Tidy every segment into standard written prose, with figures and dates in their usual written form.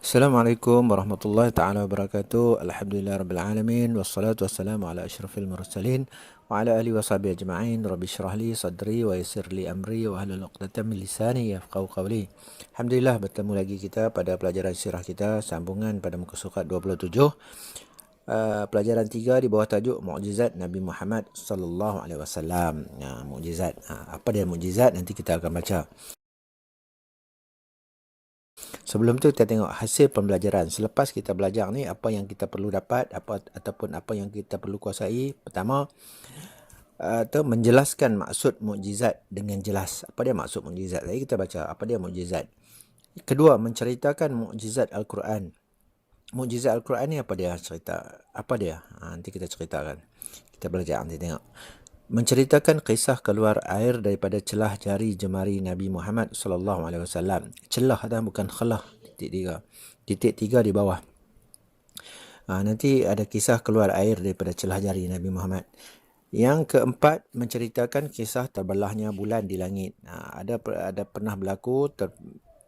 Assalamualaikum warahmatullahi taala wabarakatuh. Alhamdulillah rabbil alamin wassalatu wassalamu ala asyrafil mursalin wa ala alihi washabihi ajma'in. Rabbi shrah li sadri wa yassir li amri wa hlul 'uqdatam min lisani yafqahu qawli. Alhamdulillah bertemu lagi kita pada pelajaran sirah kita sambungan pada muka surat 27. Pelajaran 3 di bawah tajuk Mukjizat Nabi Muhammad sallallahu alaihi wasallam. Mukjizat. Apa dia mukjizat? Nanti kita akan baca. Sebelum tu kita tengok hasil pembelajaran. Selepas kita belajar ni, apa yang kita perlu dapat, ataupun apa yang kita perlu kuasai. Pertama, menjelaskan maksud mukjizat dengan jelas. Apa dia maksud mukjizat? Tadi kita baca apa dia mukjizat. Kedua, menceritakan mukjizat Al-Quran. Mukjizat Al-Quran ni apa dia cerita? Apa dia? Nanti kita ceritakan. Kita belajar, nanti tengok. Menceritakan kisah keluar air daripada celah jari jemari Nabi Muhammad sallallahu alaihi wasallam. Celah dah, bukan khalah. Titik tiga di bawah. Nanti ada kisah keluar air daripada celah jari Nabi Muhammad. Yang keempat, menceritakan kisah terbelahnya bulan di langit. Ada pernah berlaku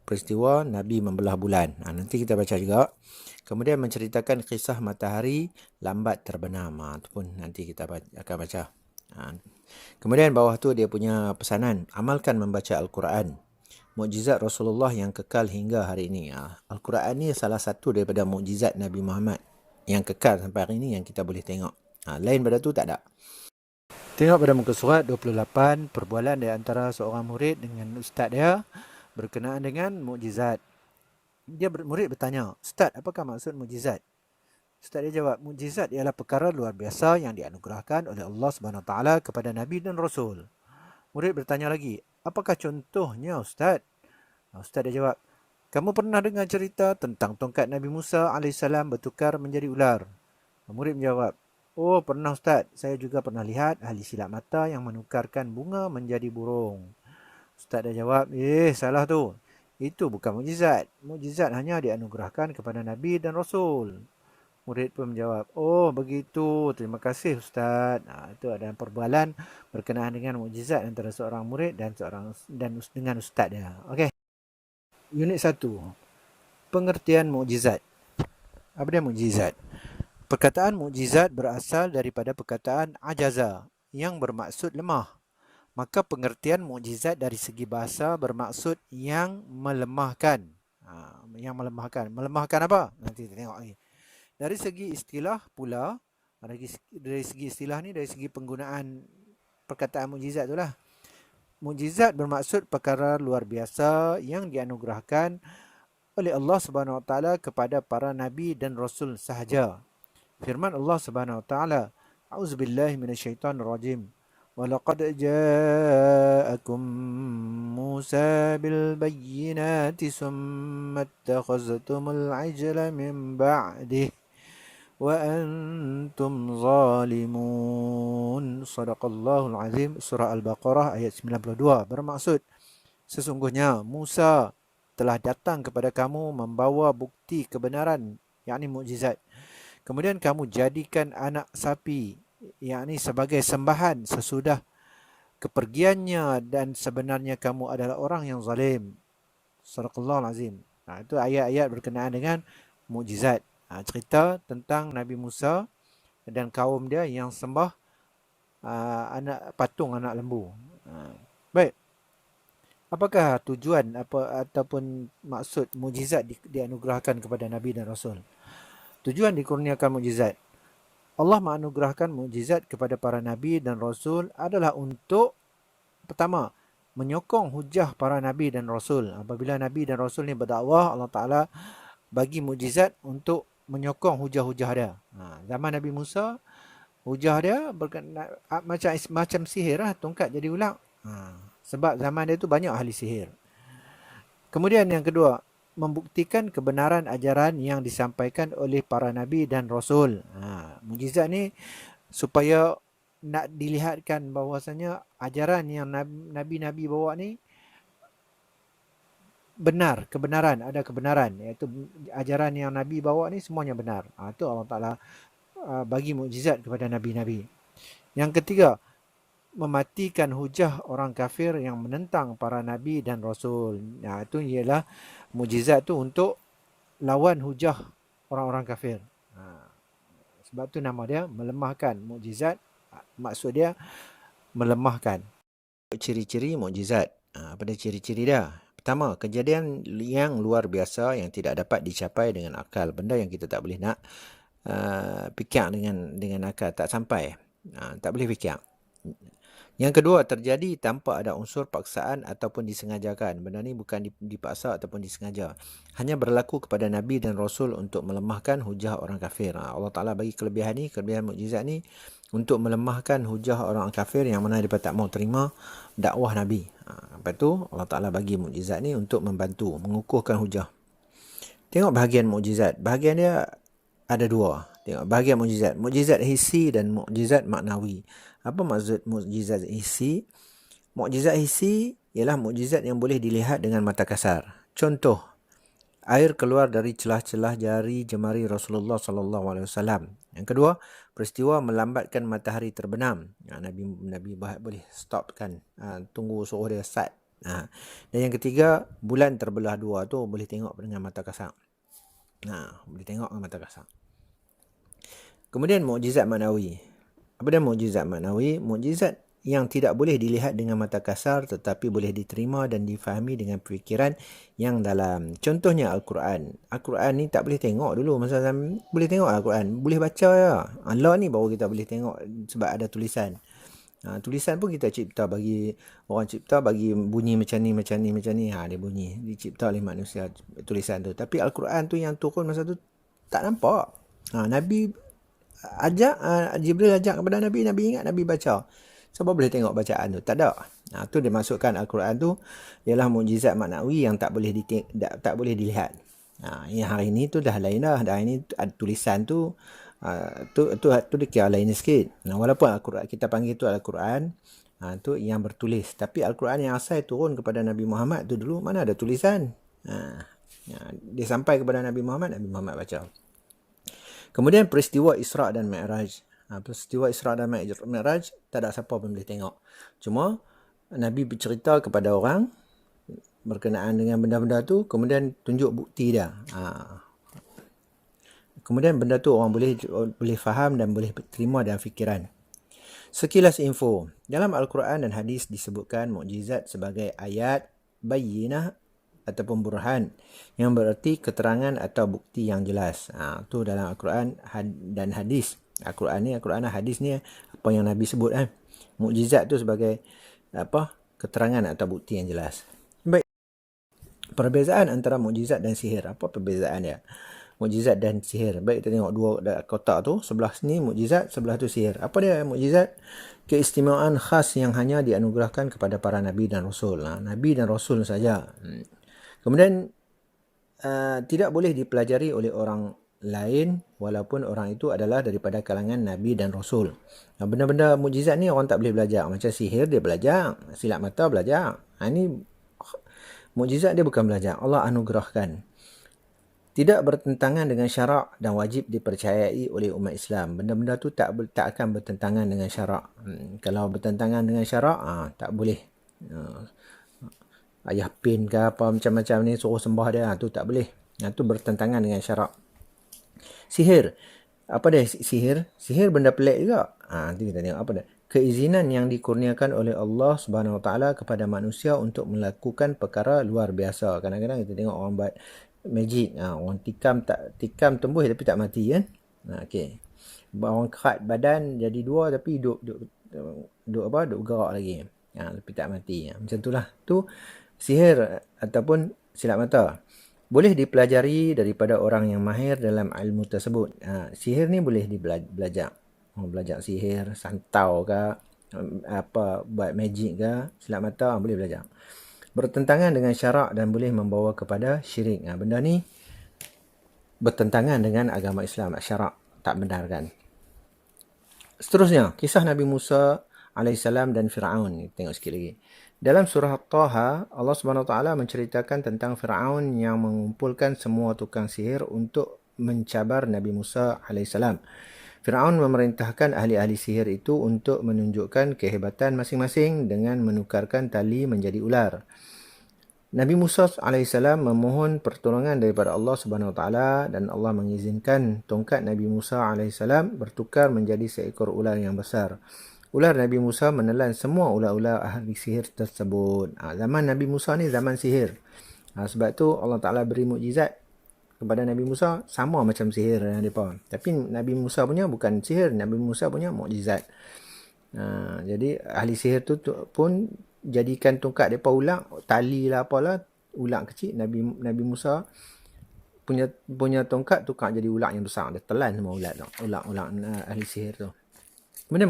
peristiwa Nabi membelah bulan. Nanti kita baca juga. Kemudian menceritakan kisah matahari lambat terbenam. Itu pun nanti kita akan baca. Kemudian bawah tu dia punya pesanan, amalkan membaca Al-Quran. Mukjizat Rasulullah yang kekal hingga hari ini. Al-Quran ni salah satu daripada mukjizat Nabi Muhammad yang kekal sampai hari ini yang kita boleh tengok. Lain pada tu tak ada. Tengok pada muka surat 28, perbualan di antara seorang murid dengan ustaz dia berkenaan dengan mukjizat. Murid bertanya, "Ustaz, apakah maksud mukjizat?" Ustaz dia jawab, mukjizat ialah perkara luar biasa yang dianugerahkan oleh Allah Subhanahu Wa Taala kepada Nabi dan Rasul. Murid bertanya lagi, apakah contohnya Ustaz? Ustaz dia jawab, kamu pernah dengar cerita tentang tongkat Nabi Musa AS bertukar menjadi ular? Murid menjawab, oh pernah Ustaz, saya juga pernah lihat ahli silap mata yang menukarkan bunga menjadi burung. Ustaz dia jawab, salah tu. Itu bukan mukjizat. Mukjizat hanya dianugerahkan kepada Nabi dan Rasul. Murid pun menjawab, oh begitu, terima kasih Ustaz. Itu ada perbualan berkenaan dengan mukjizat antara seorang murid dan dengan Ustaz dia. Okey. Unit 1. Pengertian mukjizat. Apa dia mukjizat? Perkataan mukjizat berasal daripada perkataan ajaza yang bermaksud lemah. Maka pengertian mukjizat dari segi bahasa bermaksud yang melemahkan. Yang melemahkan. Melemahkan apa? Nanti kita tengok lagi. Dari segi istilah pula, dari segi istilah ni, dari segi penggunaan perkataan mukjizat itulah. Mukjizat bermaksud perkara luar biasa yang dianugerahkan oleh Allah Subhanahu Wa Taala kepada para nabi dan rasul sahaja. Firman Allah Subhanahu Wa Taala, A'udzubillahi minasyaitonirrajim. وَلَقَدْ جَاءَكُمْ مُوسَى بِالْبَيِّنَاتِ ثُمَّ اتَّخَذْتُمُ الْعِجْلَ مِنْ بَعْدِهِ وَأَنْتُمْ ظَالِمُونَ. Sadaqallahul Azim. Surah Al-Baqarah ayat 92. Bermaksud, sesungguhnya Musa telah datang kepada kamu membawa bukti kebenaran, yakni mukjizat. Kemudian kamu jadikan anak sapi, yakni sebagai sembahan sesudah kepergiannya, dan sebenarnya kamu adalah orang yang zalim. Sadaqallahul Azim. Itu ayat-ayat berkenaan dengan mukjizat. Cerita tentang Nabi Musa dan kaum dia yang sembah patung anak lembu. Baik. Apakah tujuan ataupun maksud mukjizat dianugerahkan kepada Nabi dan Rasul? Tujuan dikurniakan mukjizat. Allah menganugerahkan mukjizat kepada para Nabi dan Rasul adalah untuk, pertama, menyokong hujah para Nabi dan Rasul. Apabila Nabi dan Rasul ni berdakwah, Allah Ta'ala bagi mukjizat untuk menyokong hujah-hujah dia. Zaman Nabi Musa, hujah dia macam sihir lah, tongkat jadi ular. Sebab zaman dia tu banyak ahli sihir. Kemudian yang kedua, membuktikan kebenaran ajaran yang disampaikan oleh para Nabi dan Rasul. Mukjizat ni supaya nak dilihatkan bahawasanya ajaran yang Nabi-Nabi bawa ni benar, kebenaran, ada kebenaran, iaitu ajaran yang Nabi bawa ni semuanya benar. Itu Allah Ta'ala bagi mukjizat kepada Nabi-Nabi. Yang ketiga, mematikan hujah orang kafir yang menentang para Nabi dan Rasul. Itu ialah mukjizat tu untuk lawan hujah orang-orang kafir. Sebab tu nama dia melemahkan mukjizat. Maksud dia melemahkan. Ciri-ciri mukjizat. Apa dia ciri-ciri dia? Pertama, kejadian yang luar biasa yang tidak dapat dicapai dengan akal. Benda yang kita tak boleh nak fikir dengan akal. Tak sampai. Tak boleh fikir. Yang kedua, terjadi tanpa ada unsur paksaan ataupun disengajakan. Benda ni bukan dipaksa ataupun disengaja. Hanya berlaku kepada Nabi dan Rasul untuk melemahkan hujah orang kafir. Allah Ta'ala bagi kelebihan mukjizat ni untuk melemahkan hujah orang kafir yang mana mereka tak mau terima dakwah Nabi. Lepas tu Allah Ta'ala bagi mukjizat ni untuk membantu, mengukuhkan hujah. Tengok bahagian mukjizat. Bahagian dia ada dua. Tengok bahagian mukjizat. Mukjizat hissi dan mukjizat maknawi. Apa maksud mukjizat hissi? Mukjizat hissi ialah mukjizat yang boleh dilihat dengan mata kasar. Contoh, air keluar dari celah-celah jari jemari Rasulullah SAW. Yang kedua, peristiwa melambatkan matahari terbenam. Nabi boleh stopkan, tunggu suruh dia start. Dan yang ketiga, bulan terbelah dua tu boleh tengok dengan mata kasar. Boleh tengok dengan mata kasar. Kemudian mukjizat maknawi. Apa dia mukjizat maknawi? Mukjizat yang tidak boleh dilihat dengan mata kasar tetapi boleh diterima dan difahami dengan fikiran yang dalam. Contohnya Al-Quran. Al-Quran ni tak boleh tengok dulu. Masa boleh tengok Al-Quran. Boleh baca ya. Allah ni baru kita boleh tengok sebab ada tulisan. Tulisan pun kita cipta bagi orang cipta bagi bunyi macam ni. Dia bunyi. Dicipta oleh manusia tulisan tu. Tapi Al-Quran tu yang turun masa tu tak nampak. Nabi Jibril ajak kepada Nabi ingat, Nabi baca. Sebab boleh tengok bacaan tu? Tak ada. Tu dia masukkan Al-Quran tu ialah mukjizat maknawi yang tak boleh dilihat. Yang hari ni tu dah lain dah. Dah ini tulisan tu tu dia kira lain sikit. Walaupun Al-Quran kita panggil tu Al-Quran, tu yang bertulis. Tapi Al-Quran yang asal turun kepada Nabi Muhammad tu dulu mana ada tulisan. Dia sampai kepada Nabi Muhammad baca. Kemudian peristiwa Isra' dan Mi'raj. Peristiwa Isra' dan Mi'raj tak ada siapa pun boleh tengok. Cuma Nabi bercerita kepada orang berkenaan dengan benda-benda tu, kemudian tunjuk bukti dia. Kemudian benda tu orang boleh faham dan boleh terima dalam fikiran. Sekilas info. Dalam Al-Quran dan hadis disebutkan mukjizat sebagai ayat, bayyinah ataupun burhan, yang bererti keterangan atau bukti yang jelas. Tu dalam Al-Quran dan hadis. Al-Quran dan hadis ni apa yang Nabi sebut mukjizat tu sebagai keterangan atau bukti yang jelas. Baik. Perbezaan antara mukjizat dan sihir. Apa perbezaan dia? Mukjizat dan sihir. Baik, kita tengok dua kotak tu. Sebelah sini mukjizat, sebelah tu sihir. Apa dia mukjizat? Keistimewaan khas yang hanya dianugerahkan kepada para Nabi dan Rasul. Nabi dan Rasul saja. Kemudian tidak boleh dipelajari oleh orang lain walaupun orang itu adalah daripada kalangan Nabi dan Rasul. Benda-benda mukjizat ni orang tak boleh belajar. Macam sihir dia belajar, silap mata belajar. Ini mukjizat dia bukan belajar, Allah anugerahkan. Tidak bertentangan dengan syarak dan wajib dipercayai oleh umat Islam. Benda-benda tu tak akan bertentangan dengan syarak. Kalau bertentangan dengan syarak, tak boleh. Ayah pin ke apa macam-macam ni suruh sembah dia, tu tak boleh. Tu bertentangan dengan syarak. Sihir. Apa dia sihir? Sihir benda pelik juga. Nanti kita tengok apa dia. Keizinan yang dikurniakan oleh Allah Subhanahu Wa Taala kepada manusia untuk melakukan perkara luar biasa. Kadang-kadang kita tengok orang buat magic. Orang tikam tembus tapi tak mati kan. Okey. Orang kerat badan jadi dua tapi duk gerak lagi. Tapi tak mati. Macam itulah. Tu sihir ataupun silap mata. Boleh dipelajari daripada orang yang mahir dalam ilmu tersebut. Sihir ni boleh belajar. Belajar sihir, santau ke, buat magic ke, silap mata, boleh belajar. Bertentangan dengan syarak dan boleh membawa kepada syirik. Benda ni bertentangan dengan agama Islam. Syarak tak benarkan. Seterusnya, kisah Nabi Musa AS dan Fir'aun. Tengok sikit lagi. Dalam surah Taha, Allah SWT menceritakan tentang Fir'aun yang mengumpulkan semua tukang sihir untuk mencabar Nabi Musa AS. Fir'aun memerintahkan ahli-ahli sihir itu untuk menunjukkan kehebatan masing-masing dengan menukarkan tali menjadi ular. Nabi Musa alaihissalam memohon pertolongan daripada Allah Subhanahu Wa Taala dan Allah mengizinkan tongkat Nabi Musa alaihissalam bertukar menjadi seekor ular yang besar. Ular Nabi Musa menelan semua ular-ular ahli sihir tersebut. Zaman Nabi Musa ni zaman sihir. Sebab tu Allah Ta'ala beri mukjizat kepada Nabi Musa sama macam sihir mereka. Tapi Nabi Musa punya bukan sihir, Nabi Musa punya mukjizat. Jadi ahli sihir tu pun jadikan tongkat depa ulang, tali lah apalah, ulang kecil. Nabi Musa punya tongkat tukar jadi ulang yang besar. Dia telan semua ulang ahli sihir tu. Kemudian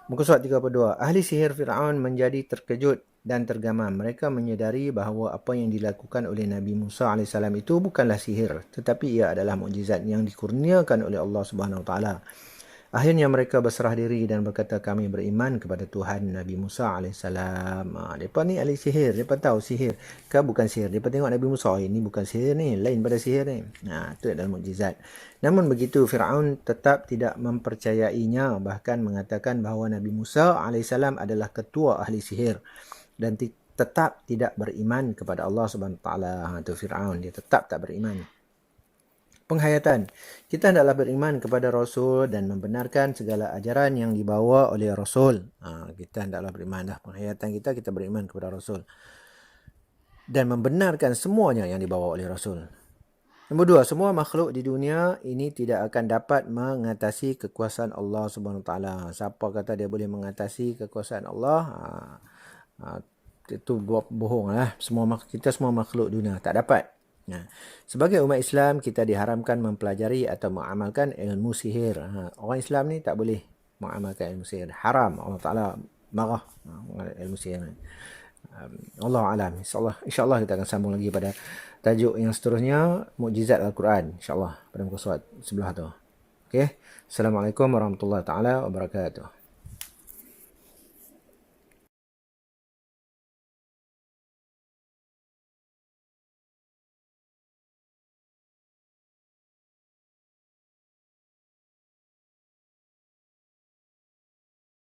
muka surat 32. Ahli sihir Fir'aun menjadi terkejut dan tergamam. Mereka menyedari bahawa apa yang dilakukan oleh Nabi Musa AS itu bukanlah sihir, tetapi ia adalah mukjizat yang dikurniakan oleh Allah Subhanahu Wa Taala. Akhirnya mereka berserah diri dan berkata, kami beriman kepada Tuhan Nabi Musa AS. Mereka ni ahli sihir. Mereka tahu sihir ke bukan sihir. Mereka tengok Nabi Musa, ini bukan sihir ni, lain pada sihir ni. Itu adalah mukjizat. Namun begitu, Fir'aun tetap tidak mempercayainya, bahkan mengatakan bahawa Nabi Musa AS adalah ketua ahli sihir dan tetap tidak beriman kepada Allah Subhanahu Wa Taala. Itu Fir'aun, dia tetap tak beriman. Penghayatan. Kita hendaklah beriman kepada Rasul dan membenarkan segala ajaran yang dibawa oleh Rasul. Kita hendaklah beriman dah. Penghayatan kita beriman kepada Rasul. Dan membenarkan semuanya yang dibawa oleh Rasul. Nombor 2, semua makhluk di dunia ini tidak akan dapat mengatasi kekuasaan Allah Subhanahu Wa Taala. Siapa kata dia boleh mengatasi kekuasaan Allah, itu bohong lah. Kita semua makhluk dunia tak dapat. Sebagai umat Islam, kita diharamkan mempelajari atau mengamalkan ilmu sihir. Orang Islam ni tak boleh mengamalkan ilmu sihir. Haram. Allah Ta'ala marah ilmu sihir. Allah alam. InsyaAllah kita akan sambung lagi pada tajuk yang seterusnya, mukjizat Al-Quran. InsyaAllah pada muka surat sebelah tu. Okay. Assalamualaikum warahmatullahi taala wabarakatuh.